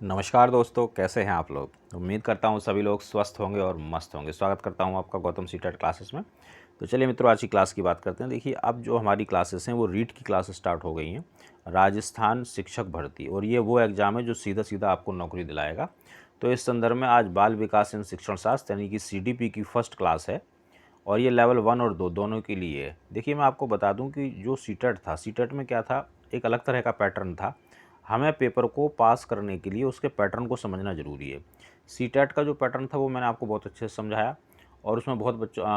नमस्कार दोस्तों, कैसे हैं आप लोग। उम्मीद करता हूं सभी लोग स्वस्थ होंगे और मस्त होंगे। स्वागत करता हूं आपका गौतम सीटेट क्लासेस में। तो चलिए मित्रों, आज की क्लास की बात करते हैं। देखिए, अब जो हमारी क्लासेस हैं वो रीट की क्लास स्टार्ट हो गई हैं, राजस्थान शिक्षक भर्ती। और ये वो एग्ज़ाम है जो सीधा सीधा आपको नौकरी दिलाएगा। तो इस संदर्भ में आज बाल विकास एवं शिक्षण शास्त्र यानी कि CDP की फर्स्ट क्लास है और ये लेवल 1 और 2 दोनों के लिए है। देखिए, मैं आपको बता दूं कि जो सीटेट था, सीटेट में क्या था, एक अलग तरह का पैटर्न था। हमें पेपर को पास करने के लिए उसके पैटर्न को समझना ज़रूरी है। सीटेट का जो पैटर्न था वो मैंने आपको बहुत अच्छे से समझाया और उसमें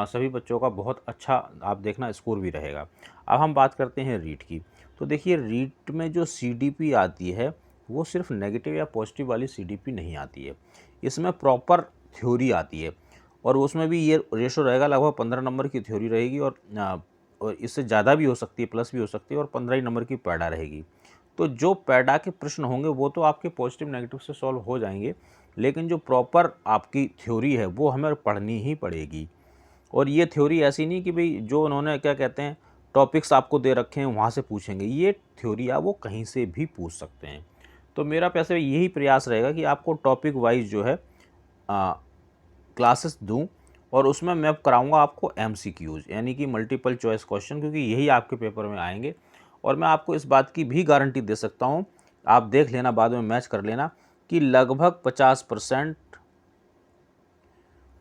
सभी बच्चों का बहुत अच्छा आप देखना स्कोर भी रहेगा। अब हम बात करते हैं रीट की। तो देखिए, रीट में जो CDP आती है वो सिर्फ नेगेटिव या पॉजिटिव वाली CDP नहीं आती है। इसमें प्रॉपर थ्योरी आती है और उसमें भी ये रेशो रहेगा, लगभग 15 नंबर की थ्योरी रहेगी और इससे ज़्यादा भी हो सकती है, प्लस भी हो सकती है, और 15 ही नंबर की पैडा रहेगी। तो जो पैडा के प्रश्न होंगे वो तो आपके पॉजिटिव नेगेटिव से सॉल्व हो जाएंगे, लेकिन जो प्रॉपर आपकी थ्योरी है वो हमें पढ़नी ही पड़ेगी। और ये थ्योरी ऐसी नहीं कि भाई जो उन्होंने क्या कहते हैं टॉपिक्स आपको दे रखे हैं वहाँ से पूछेंगे। ये थ्योरी आप वो कहीं से भी पूछ सकते हैं। तो मेरा पैसे यही प्रयास रहेगा कि आपको टॉपिक वाइज जो है क्लासेस दूं और उसमें मैं कराऊंगा आपको MCQs यानी कि मल्टीपल चॉइस क्वेश्चन, क्योंकि यही आपके पेपर में आएंगे। और मैं आपको इस बात की भी गारंटी दे सकता हूं, आप देख लेना, बाद में मैच कर लेना, कि लगभग 50%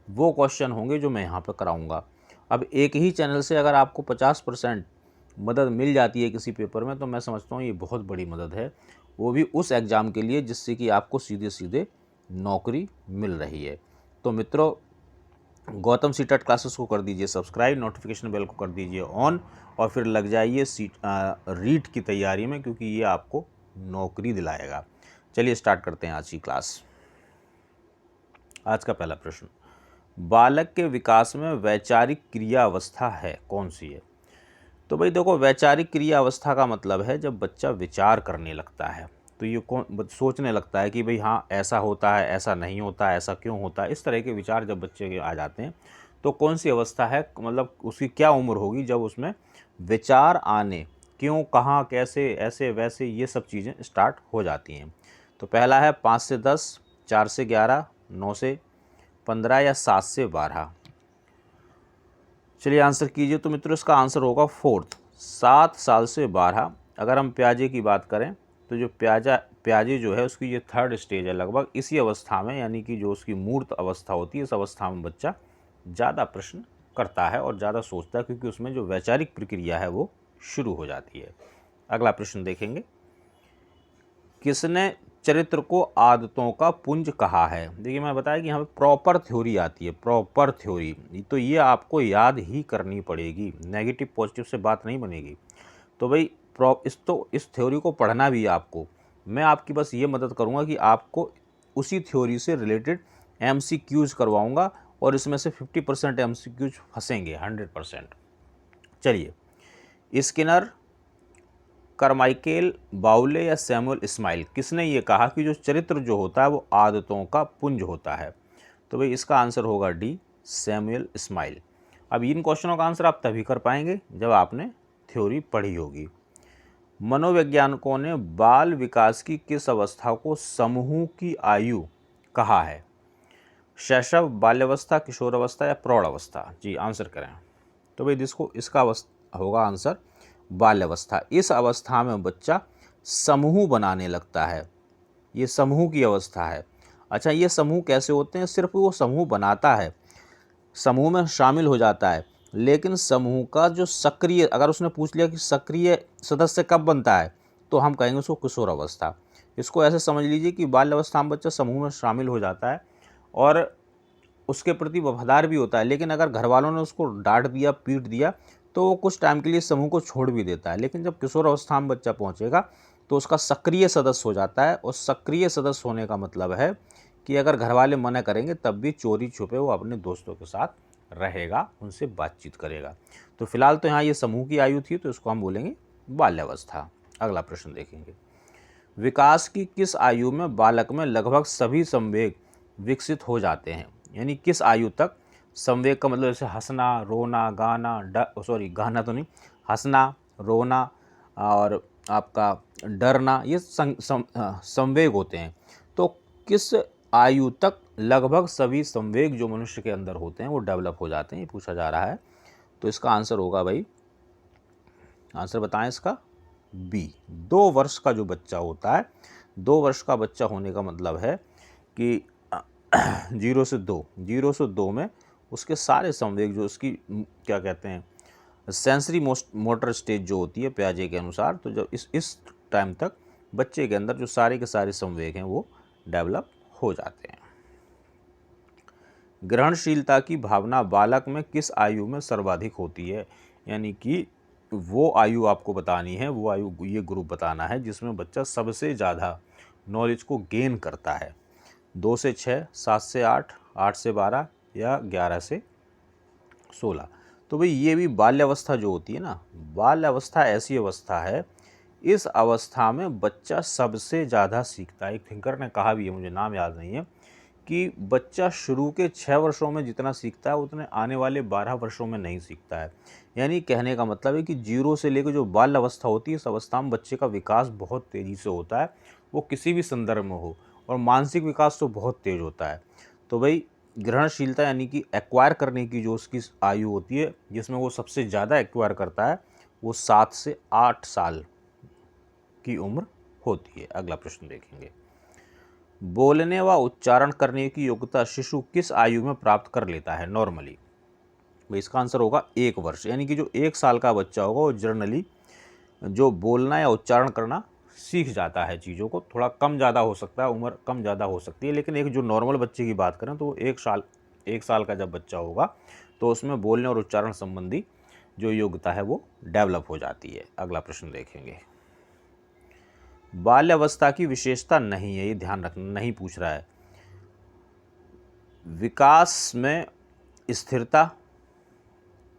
वो क्वेश्चन होंगे जो मैं यहाँ पर कराऊंगा। अब एक ही चैनल से अगर आपको 50% मदद मिल जाती है किसी पेपर में, तो मैं समझता हूँ ये बहुत बड़ी मदद है, वो भी उस एग्ज़ाम के लिए जिससे कि आपको सीधे सीधे नौकरी मिल रही है। तो मित्रों, गौतम सीटेट क्लासेस को कर दीजिए सब्सक्राइब, नोटिफिकेशन बेल को कर दीजिए ऑन और फिर लग जाइए रीट की तैयारी में, क्योंकि ये आपको नौकरी दिलाएगा। चलिए स्टार्ट करते हैं आज की क्लास। आज का पहला प्रश्न, बालक के विकास में वैचारिक क्रिया अवस्था है कौन सी है। तो भाई देखो, वैचारिक क्रिया अवस्था का मतलब है जब बच्चा विचार करने लगता है, तो ये सोचने लगता है कि भाई हाँ ऐसा होता है, ऐसा नहीं होता, ऐसा क्यों होता है। इस तरह के विचार जब बच्चे के आ जाते हैं तो कौन सी अवस्था है, मतलब उसकी क्या उम्र होगी जब उसमें विचार आने, क्यों, कहाँ, कैसे, ऐसे वैसे, ये सब चीज़ें स्टार्ट हो जाती हैं। तो पहला है 5 से 10, 4 से 11, 9 से 15 या 7 से 12। चलिए आंसर कीजिए। तो मित्रों, इसका आंसर होगा फोर्थ, 7 साल से 12। अगर हम प्याजे की बात करें तो जो प्याजे जो है उसकी ये थर्ड स्टेज है, लगभग इसी अवस्था में, यानी कि जो उसकी मूर्त अवस्था होती है, इस अवस्था में बच्चा ज़्यादा प्रश्न करता है और ज़्यादा सोचता है, क्योंकि उसमें जो वैचारिक प्रक्रिया है वो शुरू हो जाती है। अगला प्रश्न देखेंगे, किसने चरित्र को आदतों का पुंज कहा है। देखिए, मैं बताया कि यहाँ पे प्रॉपर थ्योरी आती है, प्रॉपर थ्योरी, तो ये आपको याद ही करनी पड़ेगी, नेगेटिव पॉजिटिव से बात नहीं बनेगी। तो भाई इस थ्योरी को पढ़ना भी है आपको। मैं आपकी बस ये मदद करूँगा कि आपको उसी थ्योरी से रिलेटेड MCQs करवाऊँगा और इसमें से 50% MCQs फंसेंगे, 100%। चलिए, स्किनर, करमाइकेल, बाउले या सैमुअल इस्माइल, किसने ये कहा कि जो चरित्र जो होता है वो आदतों का पुंज होता है। तो भाई इसका आंसर होगा डी, सैमुअल इस्माइल। अब इन क्वेश्चनों का आंसर आप तभी कर पाएंगे जब आपने थ्योरी पढ़ी होगी। मनोवैज्ञानिकों ने बाल विकास की किस अवस्था को समूह की आयु कहा है। शैशव, बाल्यावस्था, किशोरावस्था या प्रौढ़ अवस्था। जी आंसर करें। तो भाई इसका होगा आंसर बाल्यावस्था। इस अवस्था में बच्चा समूह बनाने लगता है, ये समूह की अवस्था है। अच्छा, ये समूह कैसे होते हैं, सिर्फ वो समूह बनाता है, समूह में शामिल हो जाता है, लेकिन समूह का जो सक्रिय, अगर उसने पूछ लिया कि सक्रिय सदस्य कब बनता है, तो हम कहेंगे उसको किशोर अवस्था। इसको ऐसे समझ लीजिए कि बाल्यावस्था में बच्चा समूह में शामिल हो जाता है और उसके प्रति वफादार भी होता है, लेकिन अगर घर वालों ने उसको डांट दिया, पीट दिया, तो वो कुछ टाइम के लिए समूह को छोड़ भी देता है। लेकिन जब किशोर अवस्था में बच्चा पहुंचेगा तो उसका सक्रिय सदस्य हो जाता है, और सक्रिय सदस्य होने का मतलब है कि अगर घर वाले मना करेंगे तब भी चोरी छुपे वो अपने दोस्तों के साथ रहेगा, उनसे बातचीत करेगा। तो फिलहाल तो यहाँ ये समूह की आयु थी, तो इसको हम बोलेंगे बाल्यावस्था। अगला प्रश्न देखेंगे, विकास की किस आयु में बालक में लगभग सभी संवेग विकसित हो जाते हैं। यानी किस आयु तक संवेग का मतलब जैसे हंसना, रोना, गाना, गाना तो नहीं, हंसना, रोना और आपका डरना, ये संवेग होते हैं। तो किस आयु तक लगभग सभी संवेग जो मनुष्य के अंदर होते हैं वो डेवलप हो जाते हैं, ये पूछा जा रहा है। तो इसका आंसर होगा भाई, आंसर बताएं इसका, बी। 2 वर्ष का जो बच्चा होता है, 2 वर्ष का बच्चा होने का मतलब है कि 0 से 2 में उसके सारे संवेग जो उसकी क्या कहते हैं सेंसरी मोटर स्टेज जो होती है पियाजे के अनुसार, तो जब इस टाइम तक बच्चे के अंदर जो सारे के सारे संवेग हैं वो डेवलप हो जाते हैं। ग्रहणशीलता की भावना बालक में किस आयु में सर्वाधिक होती है, यानी कि वो आयु आपको बतानी है, वो आयु, ये ग्रुप बताना है जिसमें बच्चा सबसे ज़्यादा नॉलेज को गेन करता है। 2 से 6, 7 से 8, 8 से 12 या 11 से 16। तो भाई ये भी बाल्यावस्था जो होती है ना, बाल्यावस्था ऐसी अवस्था है, इस अवस्था में बच्चा सबसे ज़्यादा सीखता है। एक थिंकर ने कहा भी है, मुझे नाम याद नहीं है, कि बच्चा शुरू के 6 वर्षों में जितना सीखता है उतने आने वाले 12 वर्षों में नहीं सीखता है। यानी कहने का मतलब है कि 0 से लेकर जो बाल अवस्था होती है, इस अवस्था में बच्चे का विकास बहुत तेज़ी से होता है, वो किसी भी संदर्भ में हो, और मानसिक विकास तो बहुत तेज़ होता है। तो भाई ग्रहणशीलता यानी कि एक्वायर करने की जो उसकी आयु होती है, जिसमें वो सबसे ज़्यादा एक्वायर करता है, वो 7 से 8 साल की उम्र होती है। अगला प्रश्न देखेंगे, बोलने व उच्चारण करने की योग्यता शिशु किस आयु में प्राप्त कर लेता है नॉर्मली? भाई इसका आंसर होगा 1 वर्ष, यानी कि जो 1 साल का बच्चा होगा वो जनरली जो बोलना या उच्चारण करना सीख जाता है। चीज़ों को थोड़ा कम ज़्यादा हो सकता है, उम्र कम ज़्यादा हो सकती है, लेकिन एक जो नॉर्मल बच्चे की बात करें तो वो 1 साल का जब बच्चा होगा तो उसमें बोलने और उच्चारण संबंधी जो योग्यता है वो डेवलप हो जाती है। अगला प्रश्न देखेंगे, बाल्यावस्था की विशेषता नहीं है, ये ध्यान रखना, नहीं पूछ रहा है। विकास में स्थिरता,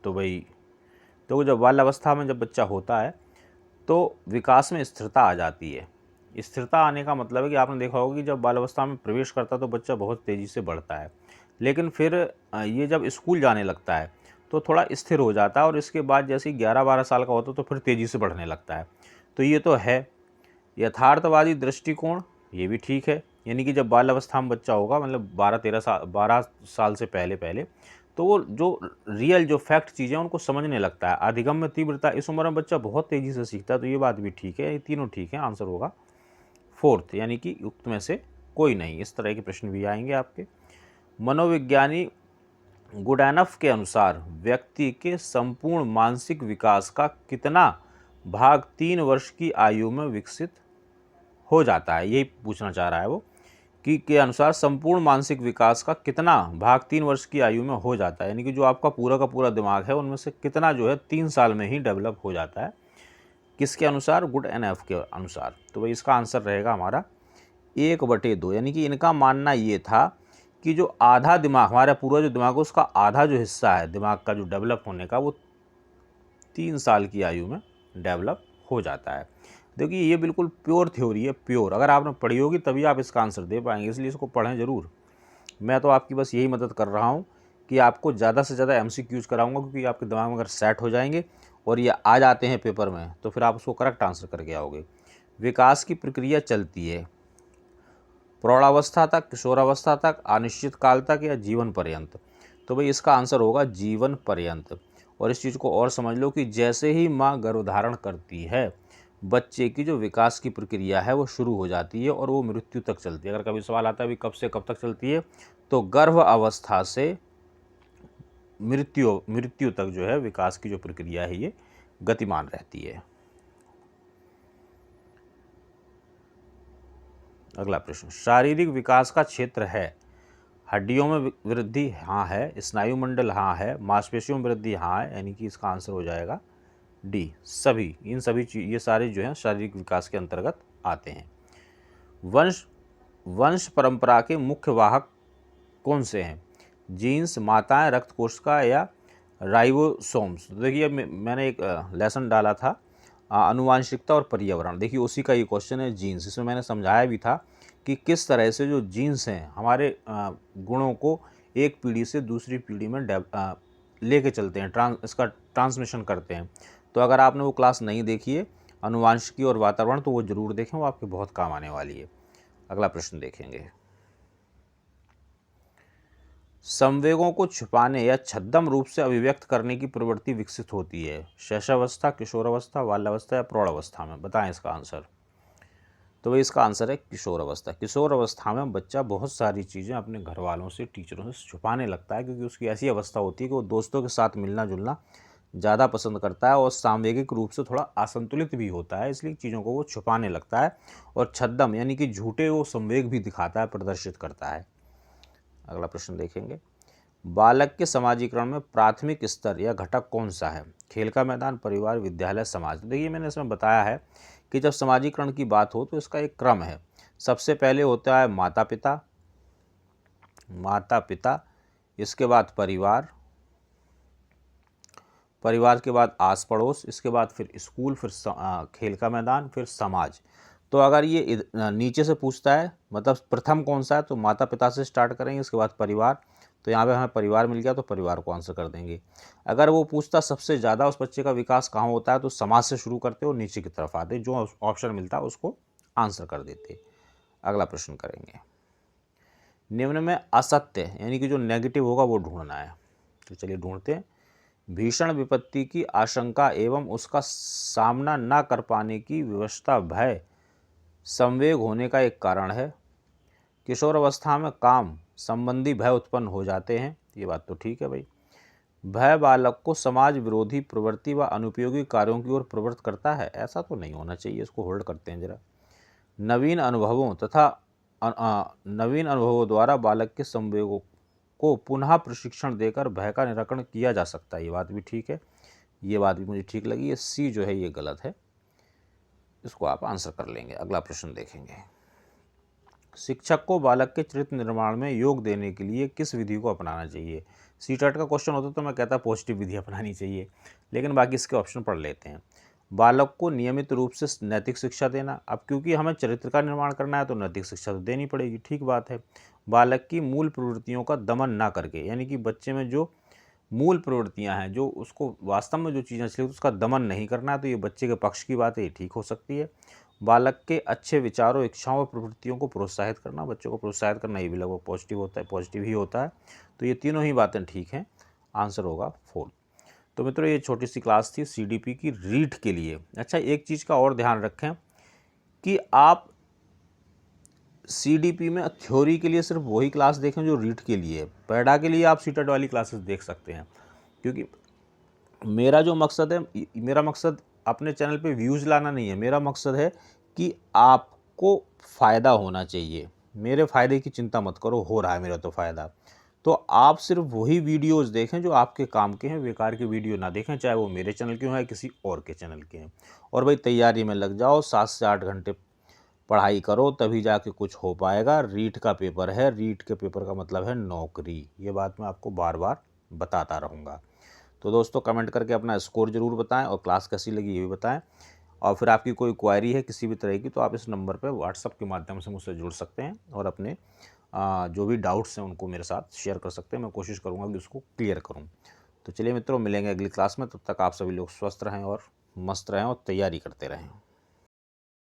तो भाई तो जब बाल्यावस्था में जब बच्चा होता है तो विकास में स्थिरता आ जाती है। स्थिरता आने का मतलब है कि आपने देखा होगा कि जब बाल्यावस्था में प्रवेश करता है तो बच्चा बहुत तेज़ी से बढ़ता है, लेकिन फिर ये जब स्कूल जाने लगता है तो थोड़ा स्थिर हो जाता है, और इसके बाद जैसे ही 11-12 साल का होता है तो फिर तेज़ी से बढ़ने लगता है। तो ये तो है यथार्थवादी दृष्टिकोण, ये भी ठीक है, यानी कि जब बाल अवस्था में बच्चा होगा, मतलब 12 साल से पहले तो वो जो रियल जो फैक्ट चीज़ें उनको समझने लगता है। अधिगम्य तीव्रता, इस उम्र में बच्चा बहुत तेज़ी से सीखता है, तो ये बात भी ठीक है, ये तीनों ठीक है। आंसर होगा 4th, यानी कि युक्त में से कोई नहीं। इस तरह के प्रश्न भी आएंगे आपके। मनोविज्ञानी गुडानफ के अनुसार व्यक्ति के संपूर्ण मानसिक विकास का कितना भाग 3 वर्ष की आयु में विकसित हो जाता है, यही पूछना चाह रहा है वो, कि के अनुसार संपूर्ण मानसिक विकास का कितना भाग 3 वर्ष की आयु में हो जाता है, यानी कि जो आपका पूरा का पूरा दिमाग है उनमें से कितना जो है 3 साल में ही डेवलप हो जाता है। किसके अनुसार? गुड एन एफ के अनुसार। तो भाई इसका आंसर रहेगा हमारा 1/2, यानी कि इनका मानना ये था कि जो आधा दिमाग, हमारा पूरा जो दिमाग है उसका आधा जो हिस्सा है दिमाग का जो डेवलप होने का, वो 3 साल की आयु में डेवलप हो जाता है। देखिए ये बिल्कुल प्योर थ्योरी है, प्योर। अगर आपने पढ़ी होगी तभी आप इसका आंसर दे पाएंगे, इसलिए इसको पढ़ें ज़रूर। मैं तो आपकी बस यही मदद कर रहा हूँ कि आपको ज़्यादा से ज़्यादा MCQs कराऊंगा, क्योंकि आपके दिमाग में अगर सेट हो जाएंगे और ये आ जाते हैं पेपर में तो फिर आप उसको करेक्ट आंसर करके आओगे। विकास की प्रक्रिया चलती है प्रौढ़ावस्था तक, किशोरावस्था तक, अनिश्चित काल तक, या जीवन पर्यंत? तो भाई इसका आंसर होगा जीवन पर्यंत। और इस चीज़ को और समझ लो कि जैसे ही माँ गर्भधारण करती है, बच्चे की जो विकास की प्रक्रिया है वो शुरू हो जाती है और वो मृत्यु तक चलती है। अगर कभी सवाल आता है भी कब से कब तक चलती है, तो गर्भ अवस्था से मृत्यु तक जो है विकास की जो प्रक्रिया है ये गतिमान रहती है। अगला प्रश्न, शारीरिक विकास का क्षेत्र है, हड्डियों में वृद्धि हाँ है, स्नायु मंडल हाँ है, मांसपेशियों में वृद्धि हाँ है, यानी कि इसका आंसर हो जाएगा डी, सभी। इन सभी ये सारे जो हैं शारीरिक विकास के अंतर्गत आते हैं। वंश परंपरा के मुख्य वाहक कौन से हैं? जीन्स, माताएं, रक्त कोशिका, या राइबोसोम्स? देखिए मैंने एक लेसन डाला था आनुवांशिकता और पर्यावरण, देखिए उसी का ये क्वेश्चन है जीन्स। इसमें मैंने समझाया भी था कि किस तरह से जो जीन्स हैं हमारे गुणों को एक पीढ़ी से दूसरी पीढ़ी में लेके चलते हैं, इसका ट्रांसमिशन करते हैं। तो अगर आपने वो क्लास नहीं देखी है आनुवांशिकी और वातावरण, तो वो ज़रूर देखें, वो आपके बहुत काम आने वाली है। अगला प्रश्न देखेंगे, संवेगों को छुपाने या छद्म रूप से अभिव्यक्त करने की प्रवृत्ति विकसित होती है? शैशवावस्था, किशोरावस्था, बाल्यावस्था या प्रौढ़ावस्था में? बताएं इसका आंसर। तो भाई इसका आंसर है किशोर अवस्था। किशोर अवस्था में बच्चा बहुत सारी चीज़ें अपने घर वालों से, टीचरों से छुपाने लगता है, क्योंकि उसकी ऐसी अवस्था होती है कि वो दोस्तों के साथ मिलना जुलना ज़्यादा पसंद करता है और सामवेगिक रूप से थोड़ा असंतुलित भी होता है, इसलिए चीज़ों को वो छुपाने लगता है और छद्म यानी कि झूठे वो संवेग भी दिखाता है, प्रदर्शित करता है। अगला प्रश्न देखेंगे। बालक के समाजीकरण में प्राथमिक स्तर या घटक कौन सा है? खेल का मैदान, परिवार, विद्यालय, समाज। तो देखिए मैंने इसमें बताया है कि जब समाजीकरण की बात हो तो इसका एक क्रम है। सबसे पहले होता है माता पिता, इसके बाद परिवार, परिवार के बाद आस पड़ोस, इसके बाद फिर स्कूल, फिर खेल का मैदान, फिर समाज। तो अगर ये नीचे से पूछता है मतलब प्रथम कौन सा है, तो माता पिता से स्टार्ट करेंगे, इसके बाद परिवार, तो यहाँ पे हमें परिवार मिल गया तो परिवार को आंसर कर देंगे। अगर वो पूछता सबसे ज़्यादा उस बच्चे का विकास कहाँ होता है, तो समाज से शुरू करते और नीचे की तरफ आते, जो ऑप्शन मिलता है उसको आंसर कर देते। अगला प्रश्न करेंगे। निम्न में असत्य यानी कि जो नेगेटिव होगा वो ढूंढना है। तो चलिए ढूंढते हैं। भीषण विपत्ति की आशंका एवं उसका सामना न कर पाने की विवशता भय संवेग होने का एक कारण है। किशोर अवस्था में काम संबंधी भय उत्पन्न हो जाते हैं, ये बात तो ठीक है भाई। भय बालक को समाज विरोधी प्रवृत्ति व अनुपयोगी कार्यों की ओर प्रवृत्त करता है, ऐसा तो नहीं होना चाहिए, इसको होल्ड करते हैं जरा। नवीन अनुभवों द्वारा बालक के संवेगों को पुनः प्रशिक्षण देकर भय का निराकरण किया जा सकता है, ये बात भी ठीक है, ये बात भी मुझे ठीक लगी। ये सी जो है ये गलत है, इसको आप आंसर कर लेंगे। अगला प्रश्न देखेंगे। शिक्षक को बालक के चरित्र निर्माण में योग देने के लिए किस विधि को अपनाना चाहिए? सीटेट का क्वेश्चन होता तो मैं कहता पॉजिटिव विधि अपनानी चाहिए, लेकिन बाकी इसके ऑप्शन पढ़ लेते हैं। बालक को नियमित रूप से नैतिक शिक्षा देना। अब क्योंकि हमें चरित्र का निर्माण करना है तो नैतिक शिक्षा तो देनी पड़ेगी, ठीक बात है। बालक की मूल प्रवृत्तियों का दमन ना करके, यानी कि बच्चे में जो मूल प्रवृत्तियां हैं, जो उसको वास्तव में जो चीज़ें अच्छी लगती उसका दमन नहीं करना है, तो ये बच्चे के पक्ष की बात है, ये ठीक हो सकती है। बालक के अच्छे विचारों, इच्छाओं और प्रवृत्तियों को प्रोत्साहित करना, बच्चों को प्रोत्साहित करना, ये भी लगभग पॉजिटिव होता है, पॉजिटिव ही होता है। तो ये तीनों ही बातें ठीक हैं, आंसर होगा 4। तो मित्रों ये छोटी सी क्लास थी CDP की रीट के लिए। अच्छा एक चीज़ का और ध्यान रखें कि आप CDP में थ्योरी के लिए सिर्फ वही क्लास देखें जो रीट के लिए है। पैडा के लिए आप सीटेट वाली क्लासेस देख सकते हैं, क्योंकि मेरा जो मकसद है, मेरा मकसद अपने चैनल पे व्यूज़ लाना नहीं है, मेरा मकसद है कि आपको फ़ायदा होना चाहिए। मेरे फ़ायदे की चिंता मत करो, हो रहा है मेरा तो फ़ायदा। तो आप सिर्फ वही वीडियोस देखें जो आपके काम के हैं, बेकार के वीडियो ना देखें, चाहे वो मेरे चैनल के हों या किसी और के चैनल के हैं। और भाई तैयारी में लग जाओ, 7 से 8 घंटे पढ़ाई करो, तभी जाके कुछ हो पाएगा। रीट का पेपर है, रीट के पेपर का मतलब है नौकरी, ये बात मैं आपको बार बार बताता रहूँगा। तो दोस्तों कमेंट करके अपना स्कोर ज़रूर बताएं और क्लास कैसी लगी ये भी बताएं। और फिर आपकी कोई क्वायरी है किसी भी तरह की तो आप इस नंबर पर व्हाट्सअप के माध्यम से मुझसे जुड़ सकते हैं और अपने जो भी डाउट्स हैं उनको मेरे साथ शेयर कर सकते हैं। मैं कोशिश करूँगा कि उसको क्लियर करूँ। तो चलिए मित्रों, मिलेंगे अगली क्लास में, तब तक आप सभी लोग स्वस्थ रहें और मस्त रहें और तैयारी करते रहें।